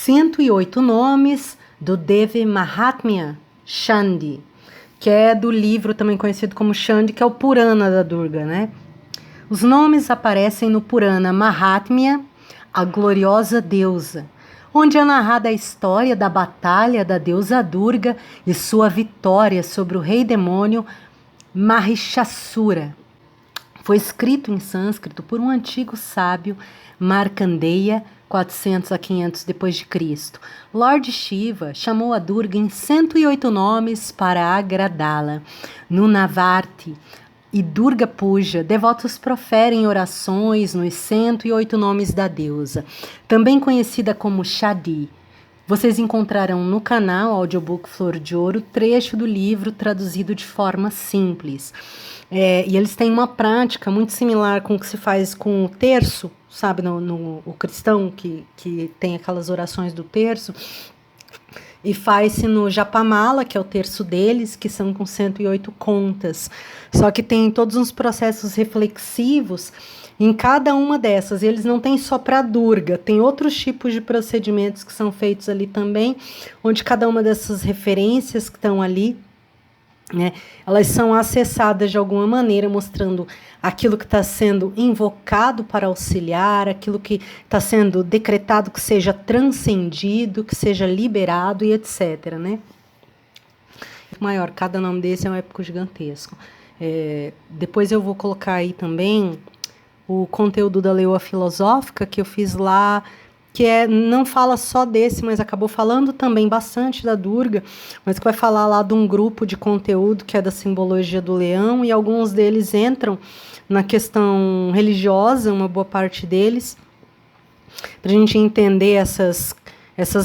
108 nomes do Devi Mahatmya Chandi, que é do livro também conhecido como Chandi, que é o Purana da Durga, né? Os nomes aparecem no Purana Mahatmya, a gloriosa deusa, onde é narrada a história da batalha da deusa Durga e sua vitória sobre o rei demônio Mahishasura. Foi escrito em sânscrito por um antigo sábio, Markandeya, 400 a 500 d.C. Lord Shiva chamou a Durga em 108 nomes para agradá-la. No Navarti e Durga Puja, devotos proferem orações nos 108 nomes da deusa, também conhecida como Chandi. Vocês encontrarão no canal Audiobook Flor de Ouro trecho do livro traduzido de forma simples. E eles têm uma prática muito similar com o que se faz com o terço, sabe, o cristão que tem aquelas orações do terço, e faz-se no Japamala, que é o terço deles, que são com 108 contas. Só que tem todos uns processos reflexivos em cada uma dessas. Eles não têm só para Durga, tem outros tipos de procedimentos que são feitos ali também, onde cada uma dessas referências que estão ali, né, elas são acessadas de alguma maneira, mostrando aquilo que está sendo invocado para auxiliar, aquilo que está sendo decretado que seja transcendido, que seja liberado e etc. Né? Maior, cada nome desse é um épico gigantesco. Depois eu vou colocar aí também o conteúdo da Leoa Filosófica que eu fiz lá, que não fala só desse, mas acabou falando também bastante da Durga, mas que vai falar lá de um grupo de conteúdo que é da simbologia do leão, e alguns deles entram na questão religiosa, uma boa parte deles, para a gente entender essas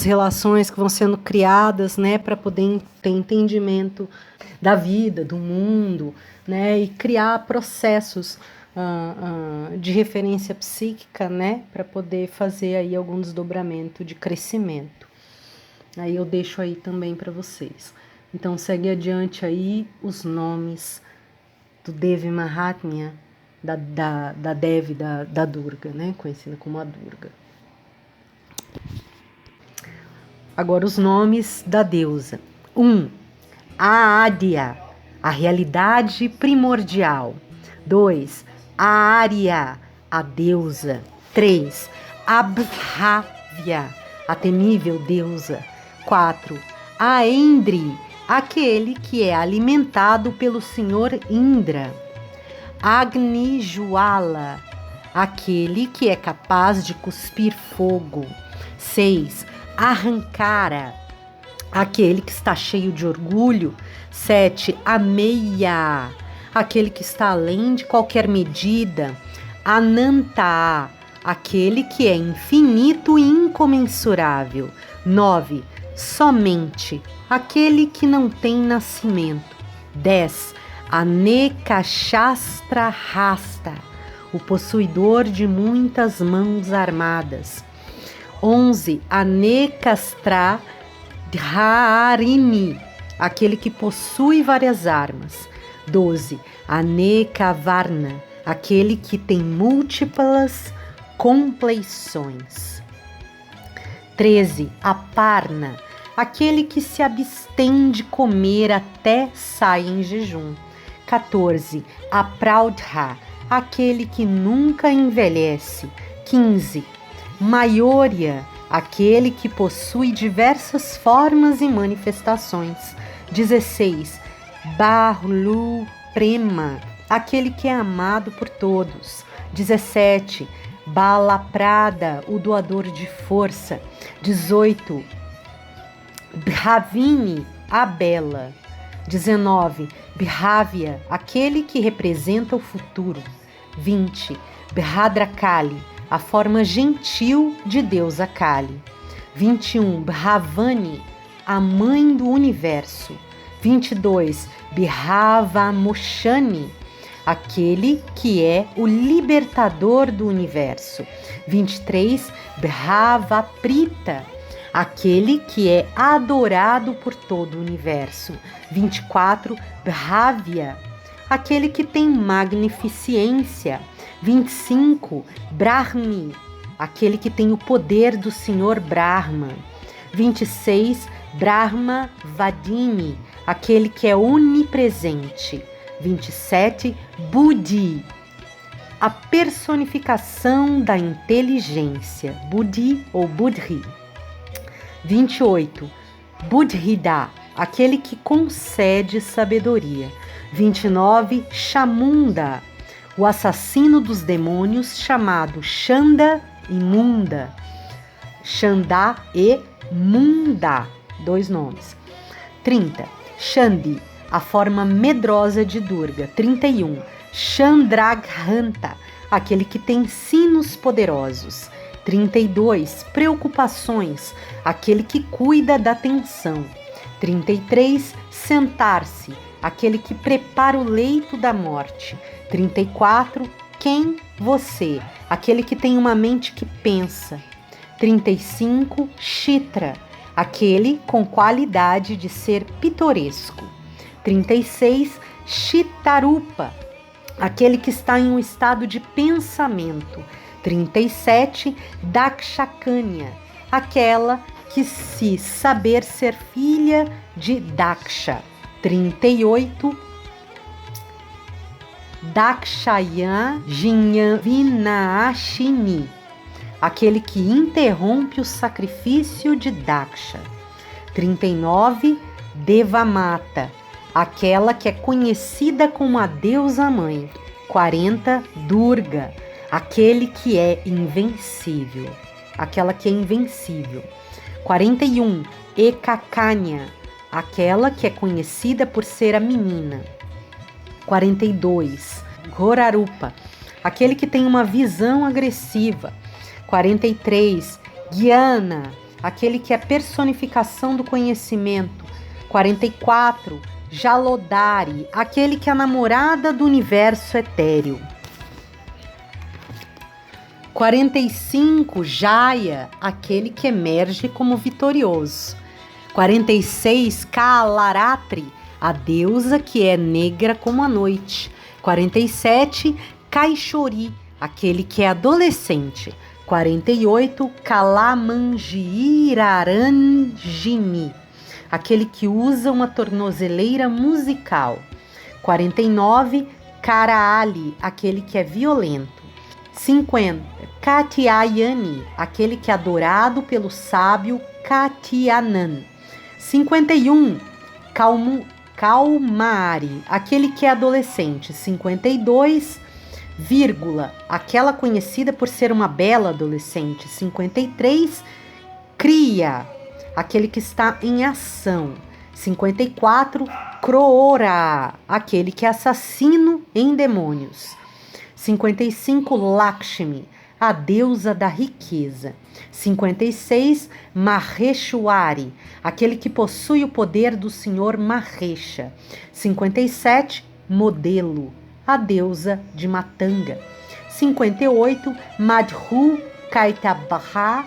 relações que vão sendo criadas, né, para poder ter entendimento da vida, do mundo, né, e criar processos de referência psíquica, né, para poder fazer aí algum desdobramento de crescimento. Aí eu deixo aí também para vocês. Então segue adiante aí os nomes do Devi Mahatmya, da Devi, da Durga, né, conhecida como a Durga. Agora os nomes da deusa. 1. A Adya, a realidade primordial. 2. A Arya, a deusa. 3. Abhavya, a temível deusa. 4. A Indri, aquele que é alimentado pelo senhor Indra. Agni Jwala, aquele que é capaz de cuspir fogo. 6. Ahankara, aquele que está cheio de orgulho. 7. Ameya, aquele que está além de qualquer medida. Ananta, aquele que é infinito e incomensurável. 9. Somente, aquele que não tem nascimento. 10. Anekashastra Rasta, o possuidor de muitas mãos armadas. 11. Anekastra Dharini, aquele que possui várias armas. 12. Anekavarna, aquele que tem múltiplas compleições. 13. Aparna, aquele que se abstém de comer até sai em jejum. 14. Apraudha, aquele que nunca envelhece. 15. Mayorya, aquele que possui diversas formas e manifestações. 16. Bahlu Prema, aquele que é amado por todos. 17. Balaprada, o doador de força. 18. Bhavini, a bela. 19. Bhavya, aquele que representa o futuro. 20. Bhadrakali, a forma gentil de deusa Kali. 21. Bhavani, a mãe do universo. 22. Bhavamoshani, aquele que é o libertador do universo. 23. Bhavaprita, aquele que é adorado por todo o universo. 24. Bhavya, aquele que tem magnificência. 25. Brahmi, aquele que tem o poder do Senhor Brahma. 26, Brahma Vadini, aquele que é onipresente. 27, Buddhi, a personificação da inteligência. Buddhi ou Buddhi. 28, Buddhida, aquele que concede sabedoria. 29, Chamunda, o assassino dos demônios, chamado Chanda e Munda. Chanda e Munda, 2 nomes. 30, Chandi, a forma medrosa de Durga. 31, Chandraghanta, aquele que tem sinos poderosos. 32, preocupações, aquele que cuida da atenção. 33, sentar-se, aquele que prepara o leito da morte. 34, quem? Você, aquele que tem uma mente que pensa. 35, Chitra, aquele com qualidade de ser pitoresco. 36, Chitarupa, aquele que está em um estado de pensamento. 37, Dakshakanya, aquela que se saber ser filha de Daksha. 38, Dakshayajna Vinashini, aquele que interrompe o sacrifício de Daksha. 39, Devamata, aquela que é conhecida como a deusa mãe. 40, Durga, aquele que é invencível, aquela que é invencível. 41, Ekakanya, aquela que é conhecida por ser a menina. 42, Gorarupa, aquele que tem uma visão agressiva. 43, Gyana, aquele que é personificação do conhecimento. 44, Jalodhari, aquele que é a namorada do universo etéreo. 45, Jaya, aquele que emerge como vitorioso. 46, Kalaratri, a deusa que é negra como a noite. 47, Kaishori, aquele que é adolescente. 48, Kalamanjiraranjini, aquele que usa uma tornozeleira musical. 49, Karaali, aquele que é violento. 50, Katyayani, aquele que é adorado pelo sábio Katyanan. 51, Kaumari, aquele que é adolescente. 52, vírgula, aquela conhecida por ser uma bela adolescente. 53, Kriya, aquele que está em ação. 54, Kroora, aquele que é assassino em demônios. 55, Lakshmi, a deusa da riqueza. 56, Maheshwari, aquele que possui o poder do senhor Mahesha. 57, Modelo, a deusa de Matanga. 58, Madhu Kaitabha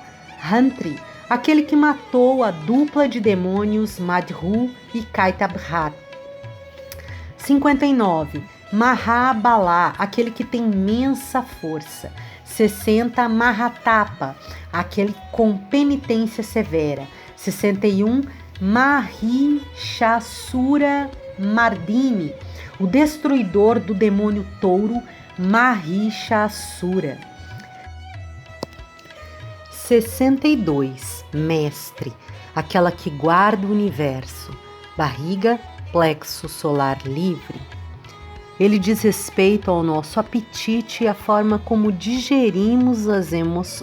Hantri, aquele que matou a dupla de demônios Madhu e Kaitabha. 59, Mahabala, aquele que tem imensa força. 60, Mahatapa, aquele com penitência severa. 61, Mahishasura Mardini, o destruidor do demônio touro Mahishasura. 62, Mestre, aquela que guarda o universo. Barriga, plexo solar livre. Ele diz respeito ao nosso apetite e à forma como digerimos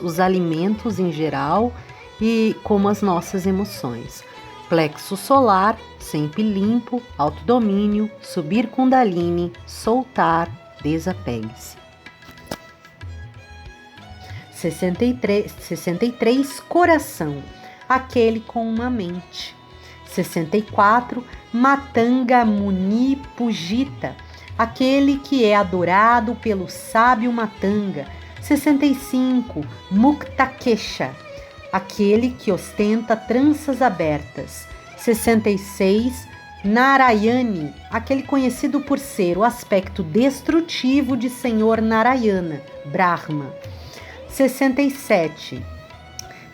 os alimentos em geral e como as nossas emoções. Plexo solar, sempre limpo, autodomínio, subir Kundalini, soltar, desapegue-se. 63, coração, aquele com uma mente. 64, Matanga Muni Pujita, aquele que é adorado pelo sábio Matanga. 65, Muktakesha, aquele que ostenta tranças abertas. 66, Narayani, aquele conhecido por ser o aspecto destrutivo de Senhor Narayana, Brahma. 67,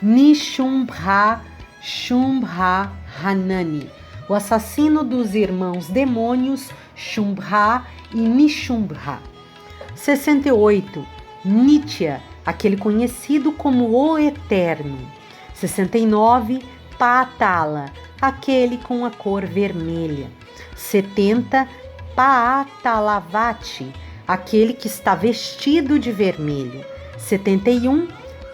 Nishumbha Shumbha Hanani, o assassino dos irmãos demônios Shumbha e Nishumbha. 68. Nitya, aquele conhecido como o Eterno. 69. Paatala, aquele com a cor vermelha. 70. Paatalavati, aquele que está vestido de vermelho. 71.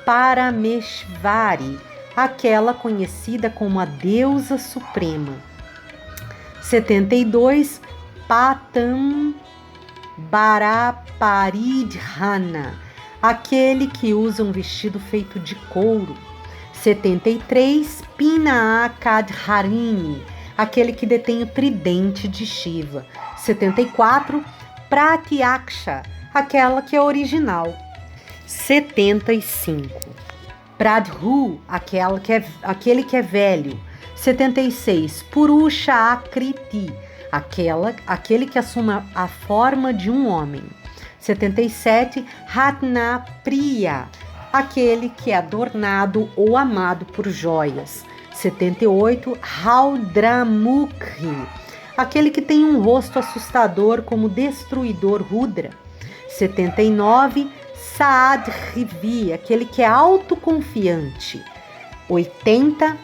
Parameshvari, aquela conhecida como a deusa suprema. 72. Patambaраparidhana, aquele que usa um vestido feito de couro. 73. Pinakadharini, aquele que detém o tridente de Shiva. 74. Pratyaksha, aquela que é original. 75. Pradhu, aquele que é velho. 76. Purusha Akriti, aquele que assume a forma de um homem. 77. Ratna Priya, aquele que é adornado ou amado por joias. 78. Raudramukhi, aquele que tem um rosto assustador como destruidor Rudra. 79. Saadrivi, aquele que é autoconfiante. 80.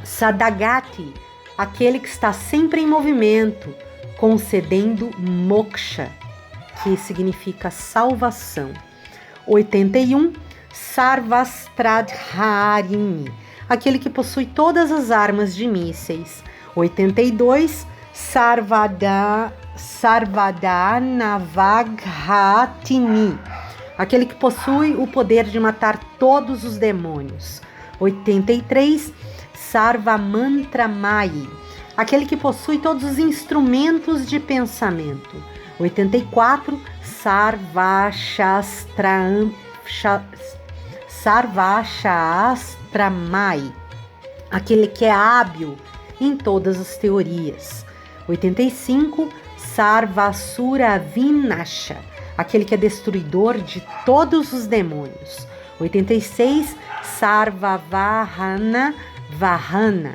Sadagati, aquele que está sempre em movimento, concedendo moksha, que significa salvação. 81. Sarvastradharini, aquele que possui todas as armas de mísseis. 82. Sarvadanavaghatini, aquele que possui o poder de matar todos os demônios. 83. Sarvamantramai, aquele que possui todos os instrumentos de pensamento. 84. Sarvashastramai, aquele que é hábil em todas as teorias. 85. Sarvasura Vinasha, aquele que é destruidor de todos os demônios. 86. Sarvavahana Vahana,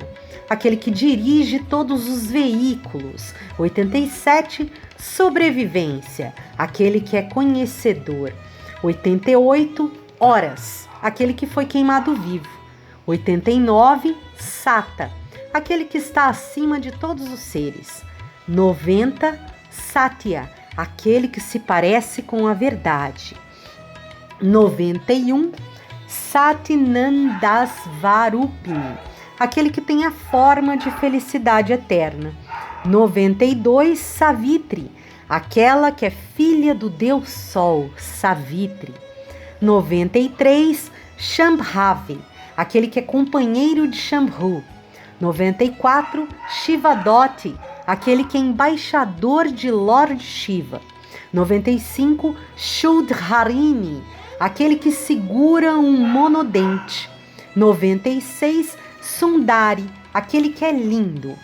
aquele que dirige todos os veículos. 87. Sobrevivência, aquele que é conhecedor. 88. Horas, aquele que foi queimado vivo. 89. Sata, aquele que está acima de todos os seres. 90. Satya, aquele que se parece com a verdade. 91. Satinandasvarupini, aquele que tem a forma de felicidade eterna. 92. Savitri, aquela que é filha do Deus Sol, Savitri. 93. Shambhavi, aquele que é companheiro de Shambhu. 94. Shivadoti, aquele que é embaixador de Lord Shiva. 95. Shudharini, aquele que segura um monodente. 96. Sundari, aquele que é lindo.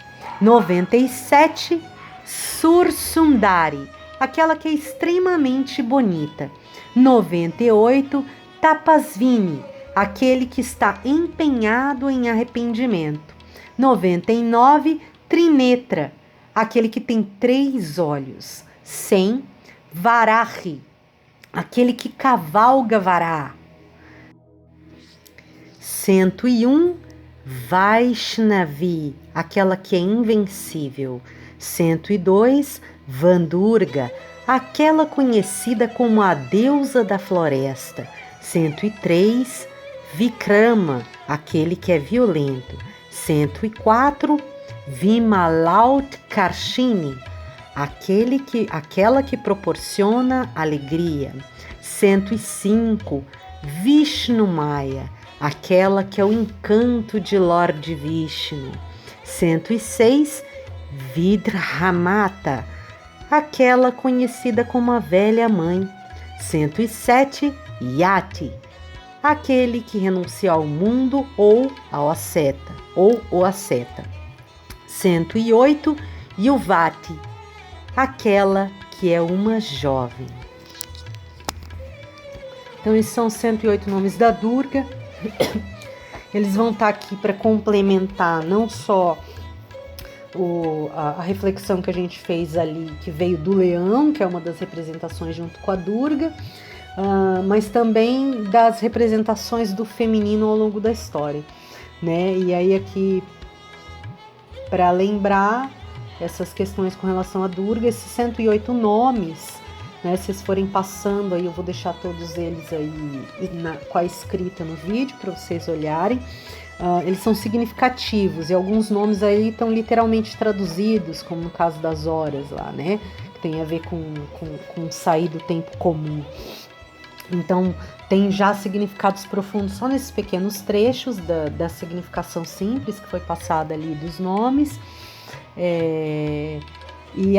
97. Sursundari, aquela que é extremamente bonita. 98. Tapasvini, aquele que está empenhado em arrependimento. 99. Trinetra, aquele que tem 3 olhos. 100. Varahi, aquele que cavalga Vará. 101. Vaishnavi, aquela que é invencível. 102. Vandurga, aquela conhecida como a deusa da floresta. 103. Vikrama, aquele que é violento. 104. Vimalautkarshini, aquela que proporciona alegria. 105. Vishnumaya, aquela que é o encanto de Lord Vishnu. 106. Vidramata, aquela conhecida como a velha mãe. 107. Yati, aquele que renuncia ao mundo ou o asceta. 108. Yuvati, aquela que é uma jovem. Então, esses são 108 nomes da Durga. Eles vão estar aqui para complementar não só a reflexão que a gente fez ali, que veio do leão, que é uma das representações junto com a Durga, mas também das representações do feminino ao longo da história, né? E aí aqui, para lembrar essas questões com relação a Durga, esses 108 nomes, né? Se vocês forem passando aí, eu vou deixar todos eles aí com a escrita no vídeo para vocês olharem. Eles são significativos e alguns nomes aí estão literalmente traduzidos, como no caso das horas lá, né? Que tem a ver com sair do tempo comum. Então, tem já significados profundos só nesses pequenos trechos da significação simples que foi passada ali dos nomes. E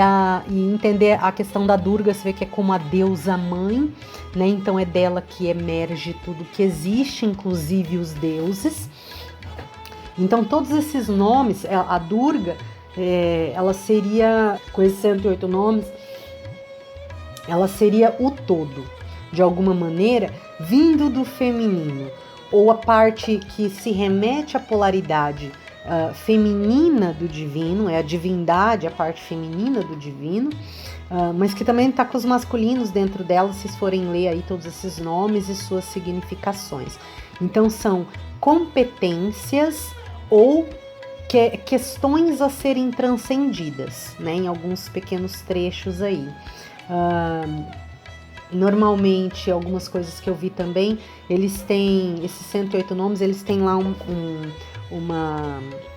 entender a questão da Durga, você vê que é como a deusa mãe, né? Então é dela que emerge tudo que existe, inclusive os deuses. Então todos esses nomes, a Durga, ela seria, com esses 108 nomes, ela seria o todo, de alguma maneira, vindo do feminino, ou a parte que se remete à polaridade feminina do divino, é a divindade, a parte feminina do divino, mas que também está com os masculinos dentro dela, se vocês forem ler aí todos esses nomes e suas significações. Então são competências ou questões a serem transcendidas, né, em alguns pequenos trechos aí. Normalmente, algumas coisas que eu vi também, eles têm, esses 108 nomes, eles têm lá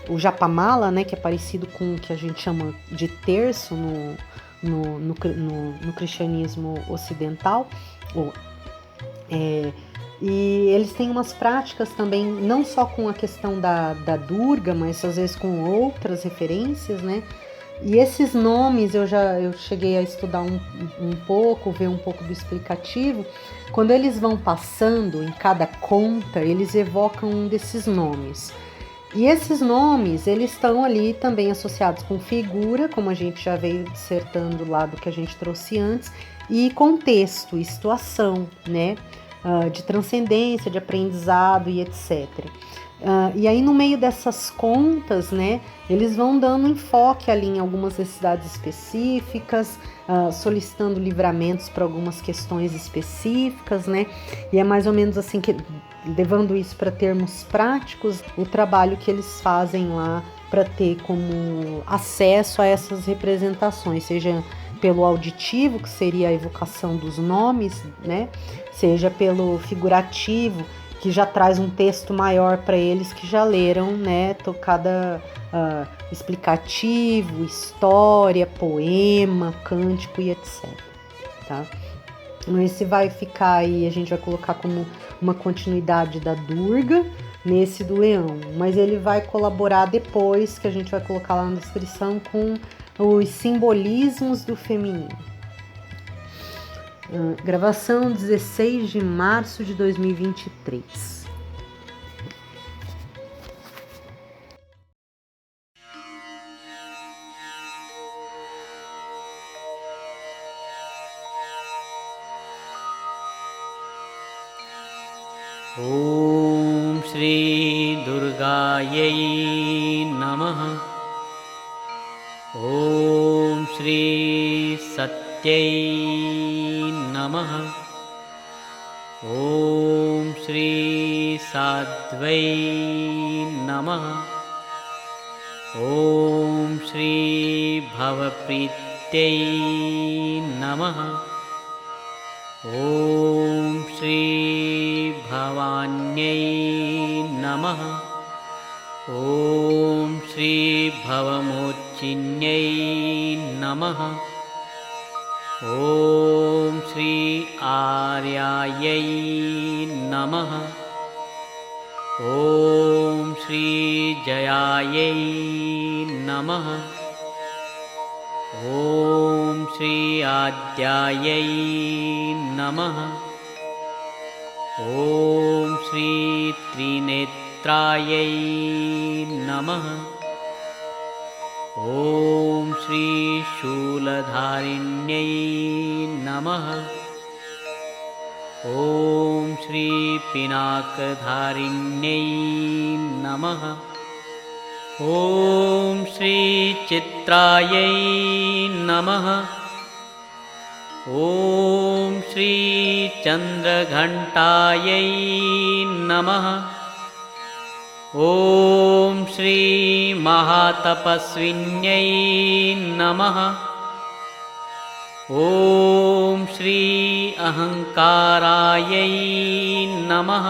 o Japamala, né, que é parecido com o que a gente chama de terço no cristianismo ocidental. E eles têm umas práticas também, não só com a questão da Durga, mas às vezes com outras referências, né? E esses nomes eu cheguei a estudar um pouco, ver um pouco do explicativo. Quando eles vão passando em cada conta, eles evocam um desses nomes. E esses nomes, eles estão ali também associados com figura, como a gente já veio dissertando lá do que a gente trouxe antes, e contexto e situação, né? De transcendência, de aprendizado e etc. E aí no meio dessas contas, né, eles vão dando enfoque ali em algumas necessidades específicas, solicitando livramentos para algumas questões específicas, né, e é mais ou menos assim que, levando isso para termos práticos, o trabalho que eles fazem lá para ter como acesso a essas representações, seja pelo auditivo, que seria a evocação dos nomes, né, seja pelo figurativo, que já traz um texto maior para eles que já leram, né, cada explicativo, história, poema, cântico e etc. Tá? Então esse vai ficar aí, a gente vai colocar como uma continuidade da Durga nesse do leão, mas ele vai colaborar depois, que a gente vai colocar lá na descrição, com os simbolismos do feminino. Gravação 16 de março de 2023. Om Shri Durgayai Namaha. Om Shri Satyai Namaha. Om Shri Sadvai Namaha. Om Shri Bhavaprityai Namaha. Om Shri Bhavanyai Namaha. Om Shri Bhavamochinyai Namaha. Om Shri Aryayai Namaha. Om Shri Jayayai Namaha. Om Shri Adyayai Namaha. Om Shri Trinetrayai Namaha. Om Shri Shuladharinyai Namaha. ॐ श्री पिनाकधारिण्यै नमः। ॐ श्री चित्रायै नमः। ॐ श्री चन्द्रघण्टायै नमः। ॐ श्री महातपस्विन्यै नमः। ॐ श्री अहङ्कारायै नमः।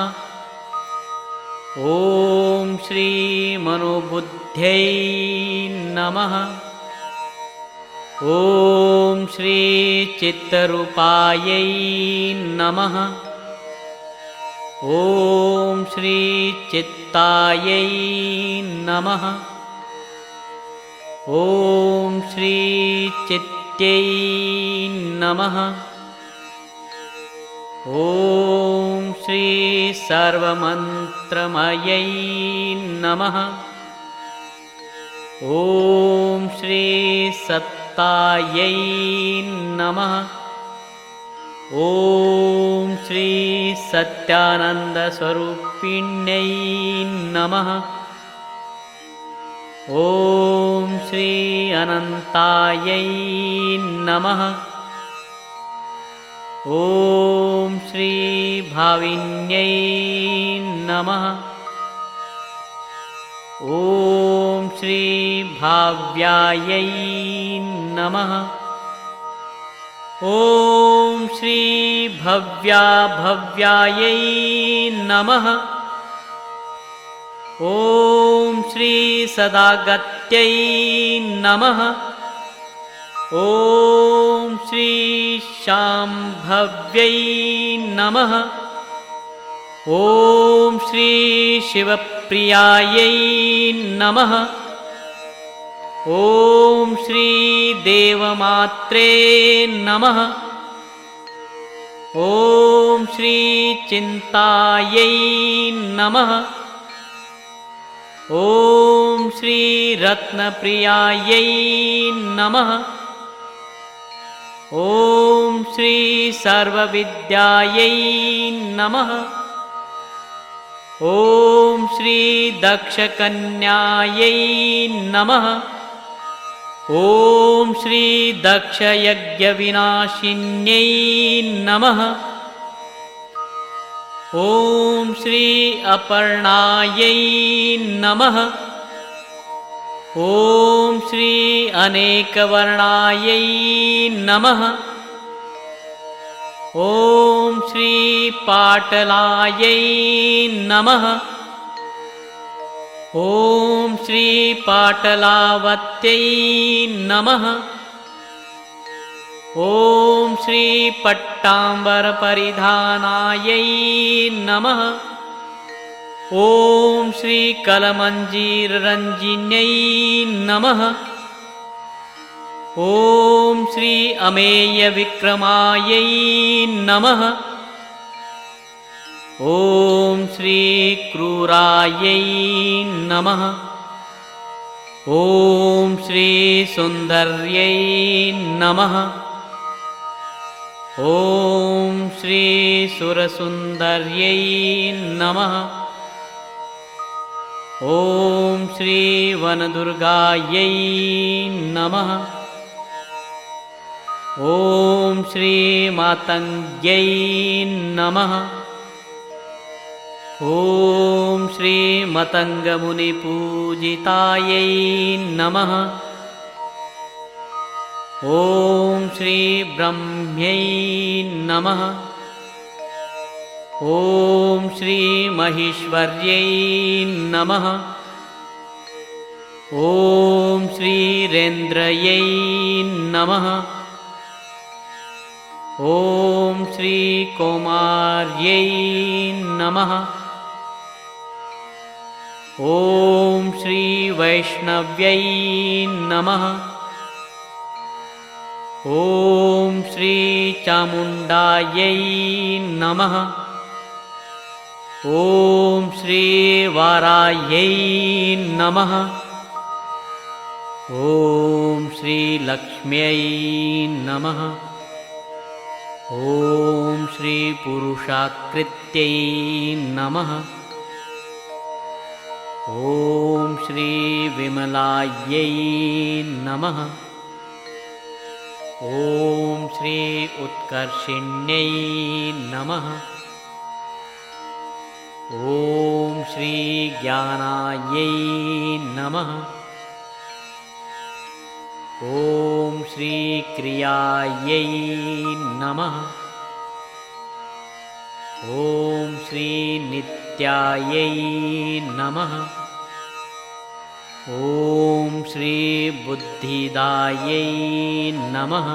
ॐ श्री मनोबुद्ध्यै नमः। ॐ श्री चित्तरूपायै नमः। ॐ श्री चित्तायै नमः। ॐ श्री चित्त्यै नमः। ॐ श्री सर्वमन्त्रमयै नमः। ॐ श्री सत्तायै नमः। ॐ श्री सत्यानन्दस्वरूपिण्यै नमः। ॐ श्री अनन्तायै नमः। ॐ श्री भाविन्यै नमः। ॐ श्री भाव्यायै नमः। ॐ श्री भव्यायै नमः। ॐ श्री सदागत्यै नमः। ॐ श्री शाम्भव्यै नमः। ॐ श्री शिवप्रियायै नमः। ॐ श्री देवमात्रे नमः। ॐ श्री चिन्तायै नमः। ॐ श्री रत्नप्रियायै नमः। ॐ श्री सर्वविद्यायै नमः। ॐ श्री दक्षकन्यायै नमः। ॐ श्री दक्षयज्ञविनाशिन्यै नमः। ॐ श्री अपर्णायै नमः। ॐ श्री अनेकवर्णायै नमः। ॐ श्री पाटलायै नमः। ॐ श्री पाटलावत्यै नमः। ॐ श्री पट्टाम्बरपरिधानायै नमः। ॐ श्री कलमञ्जीररञ्जिन्यै नमः। ॐ श्री अमेयविक्रमायै नमः। ॐ श्री क्रूरायै नमः। ॐ श्री सुन्दर्यै नमः। ॐ श्री सुरसुन्दर्यै नमः। ॐ श्री वनदुर्गायै नमः। ॐ श्री मातङ्ग्यै नमः। ॐ श्री मतङ्गमुनिपूजितायै नमः। ॐ श्री ब्रह्म्यै नमः। ॐ श्री महेश्वर्यै नमः। ॐ श्रीरेन्द्रयै नमः। ॐ श्री कौमार्यै नमः। ॐ श्री वैष्णव्यै नमः। ॐ श्री चामुण्डायै नमः। ॐ श्री वाराह्यै नमः। ॐ श्री लक्ष्म्यै नमः। ॐ श्रीपुरुषाकृत्यै नमः। ॐ श्रीविमलायै नमः। ॐ श्री उत्कर्षिण्यै नमः। ॐ श्रीज्ञानायै नमः। ॐ श्रीक्रियायै नमः। ॐ श्रीनित्यायै नमः। ॐ श्रीबुद्धिदायै नमः।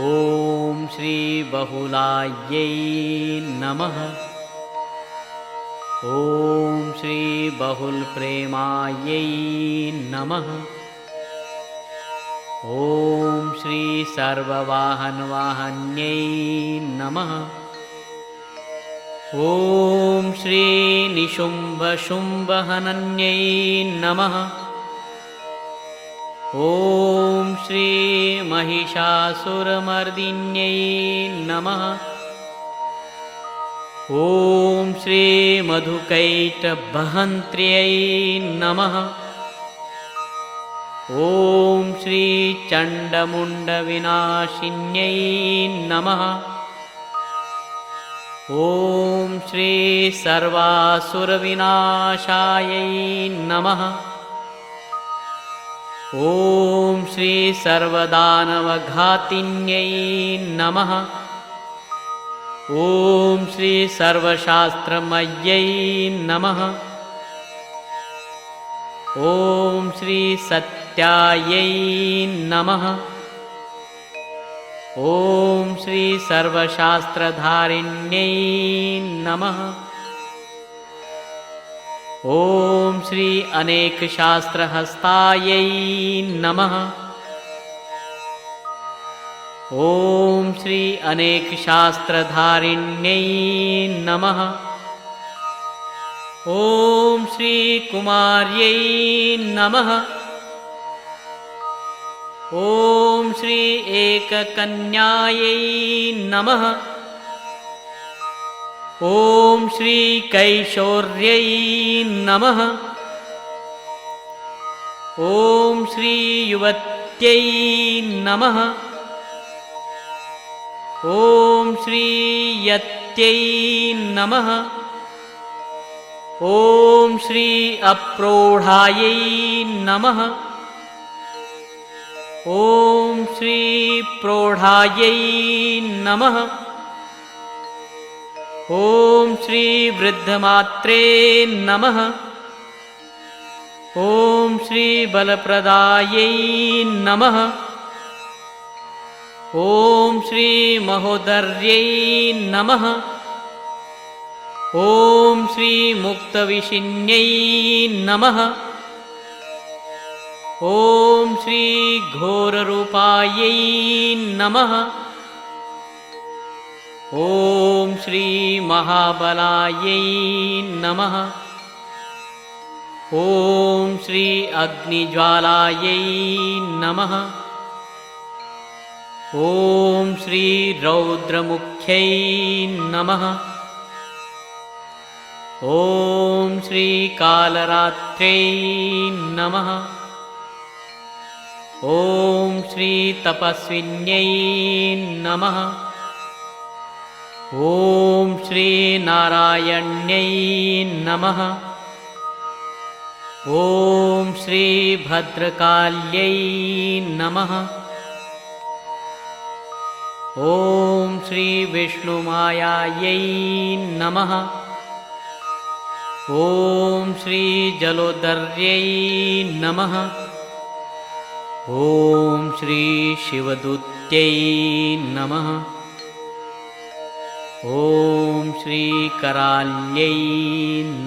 ॐ श्रीबहुलायै नमः। ॐ श्रीबहुलप्रेमायै नमः। ॐ श्रीसर्ववाहनवाहन्यै नमः। ॐ श्रीनिशुम्भशुम्भहनन्यै नमः। ॐ श्रीमहिषासुरमर्दिन्यै नमः। ॐ श्रीमधुकैटभहन्त्र्यै नमः। ॐ श्रीचण्डमुण्डविनाशिन्यै नमः। ॐ श्रीसर्वासुरविनाशायै नमः। ॐ श्रीसर्वदानवघातिन्यै नमः। ॐ श्रीसर्वशास्त्रमय्यै नमः। ॐ श्रीसत्यायै नमः। ॐ श्रीसर्वशास्त्रधारिण्यै नमः। ॐ श्री अनेकशास्त्रहस्तायै नमः। ॐ श्री अनेकशास्त्रधारिण्यै नमः। ॐ श्रीकुमार्यै नमः। ॐ श्री एककन्यायै नमः। ॐ श्रीकैशोर्यै नमः। ॐ श्रीयुवत्यै नमः। ॐ श्रीयत्यै नमः। ॐ श्री अप्रोढायै नमः। ॐ श्री प्रौढायै नमः। ॐ श्री वृद्धमात्रे नमः। ॐ श्री बलप्रदायै नमः। ॐ श्री महोदर्यै नमः। ॐ श्री मुक्तविशिन्यै नमः। ॐ श्री घोररूपायै नमः। ॐ श्री महाबलायै नमः। ॐ श्री अग्निज्वालायै नमः। ॐ श्री रौद्रमुख्यै नमः। ॐ श्री कालरात्र्यै नमः। ॐ श्री तपस्विन्यै नमः। ॐ श्री नारायण्यै नमः। ॐ श्री भद्रकाल्यै नमः। ॐ श्री विष्णुमायायै नमः। ॐ श्री जलोदर्यै नमः। ॐ श्री शिवदूत्यै नमः। ॐ श्री कराल्यै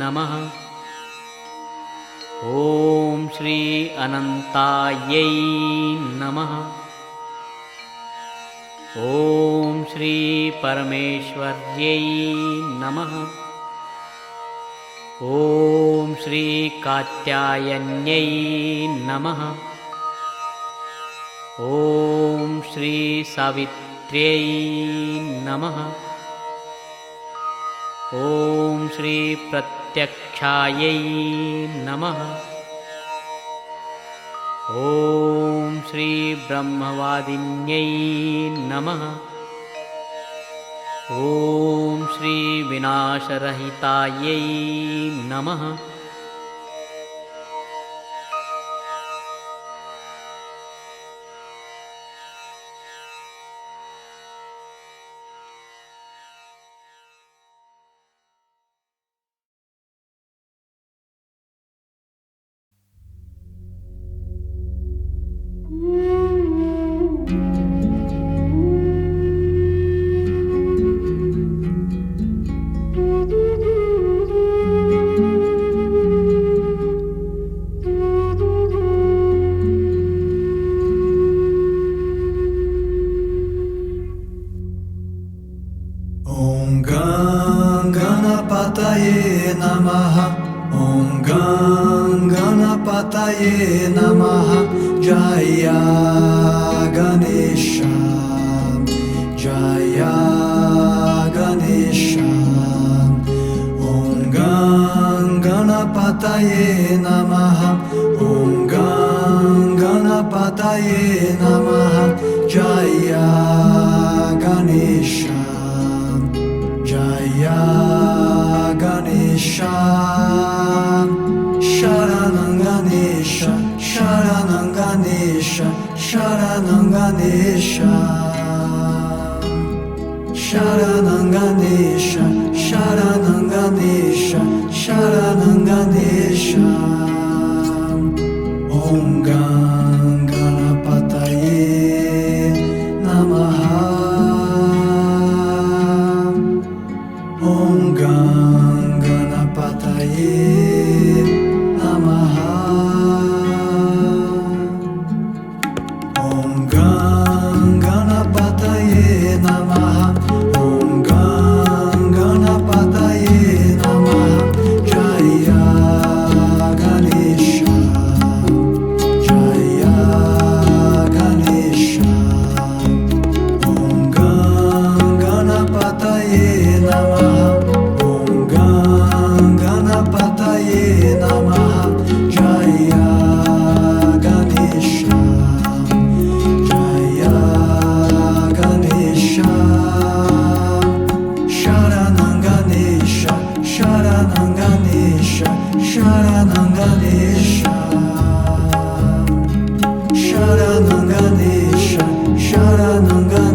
नमः। ॐ श्री अनन्तायै नमः। ॐ श्री परमेश्वर्यै नमः। ॐ श्री कात्यायन्यै नमः। ॐ श्री सावित्र्यै गायत्र्यै नमः। ॐ श्री प्रत्यक्षायै नमः। ॐ श्री ब्रह्मवादिन्यै नमः। ॐ श्री विनाशरहितायै नमः। Om Ganganapataye Namaha. Om Ganganapataye Namaha. Jaya Ganesha, Jaya Ganesha. Om Ganganapataye Namaha. Om Ganganapataye Namaha. Jaya Ganesha, Jaya Ganesha. Sharanam Ganesha, Sharanam Ganesha, Sharanam Ganesha. Sharanam Ganesha, Sharanam Ganesha, Sharanam Ganesha. Om Ganganapataye Namaha. Om Ganganapataye Namaha. Om Ganganapataye Namaha. Om Ganganapataye Namaha. Jaya Ganesha, Jaya Ganesha. Om Ganganapataye Namaha. Om Ganganapataye Namaha. Jaya Ganesha, Jaya Ganesha. Sharanam Ganesha, Sharanam Ganesha, Sharanam Ganesha. Sharanam Ganesha, Sharanam Ganesha.